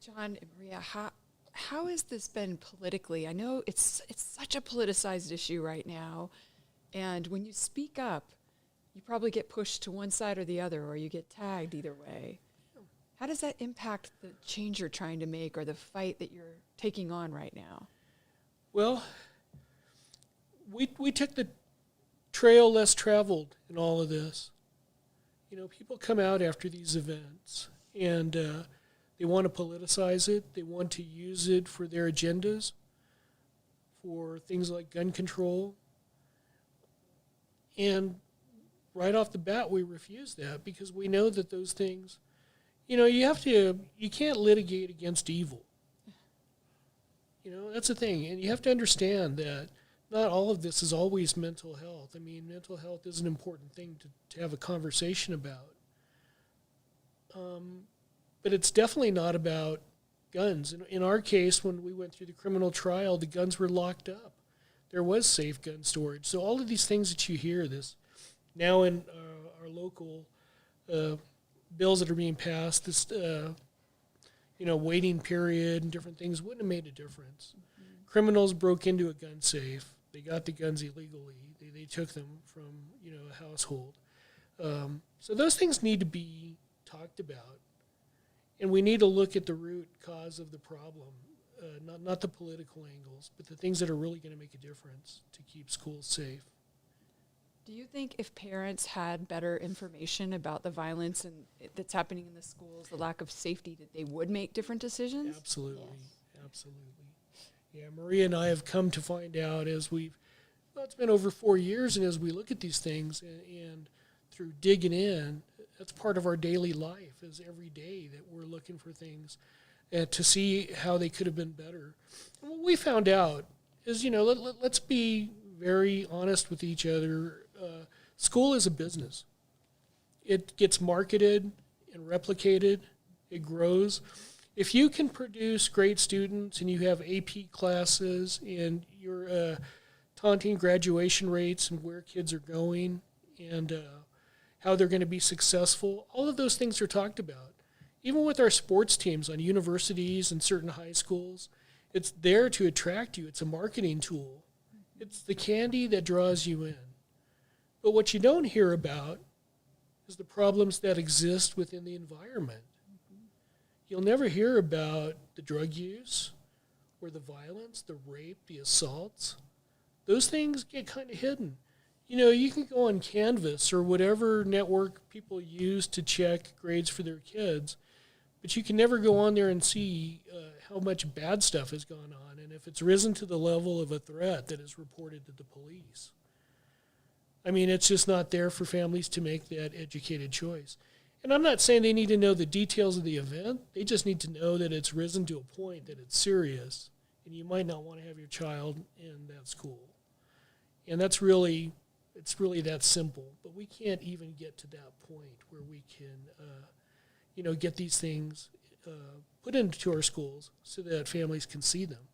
John and Maria, how has this been politically? I know it's such a politicized issue right now, and when you speak up, you probably get pushed to one side or the other, or you get tagged either way. How does that impact the change you're trying to make or the fight that you're taking on right now? Well, we took the trail less traveled in all of this. You know, people come out after these events, and they want to politicize it. They want to use it for their agendas, for things like gun control. And right off the bat, we refuse that because we know that those things, you know, you can't litigate against evil. You know, that's the thing. And you have to understand that not all of this is always mental health. I mean, mental health is an important thing to have a conversation about. But it's definitely not about guns. In our case, when we went through the criminal trial, the guns were locked up. There was safe gun storage. So all of these things that you hear, this now in our local bills that are being passed, this waiting period and different things wouldn't have made a difference. Mm-hmm. Criminals broke into a gun safe. They got the guns illegally. They took them from a household. So those things need to be talked about, and we need to look at the root cause of the problem, not the political angles, but the things that are really going to make a difference to keep schools safe. Do you think if parents had better information about the violence that's happening in the schools, the lack of safety, that they would make different decisions? Absolutely, yes. Absolutely. Yeah, Maria and I have come to find out it's been over 4 years, and as we look at these things and through digging in, that's part of our daily life, is every day that we're looking for things to see how they could have been better. And what we found out is, let's be very honest with each other. School is a business. It gets marketed and replicated. It grows. If you can produce great students and you have AP classes and you're taunting graduation rates and where kids are going and how they're going to be successful, all of those things are talked about. Even with our sports teams on universities and certain high schools, it's there to attract you. It's a marketing tool. It's the candy that draws you in. But what you don't hear about is the problems that exist within the environment. You'll never hear about the drug use or the violence, the rape, the assaults. Those things get kind of hidden. You can go on Canvas or whatever network people use to check grades for their kids, but you can never go on there and see how much bad stuff has gone on and if it's risen to the level of a threat that is reported to the police. I mean, it's just not there for families to make that educated choice. And I'm not saying they need to know the details of the event. They just need to know that it's risen to a point that it's serious, and you might not want to have your child in that school. And it's really that simple. But we can't even get to that point where we can, get these things put into our schools so that families can see them.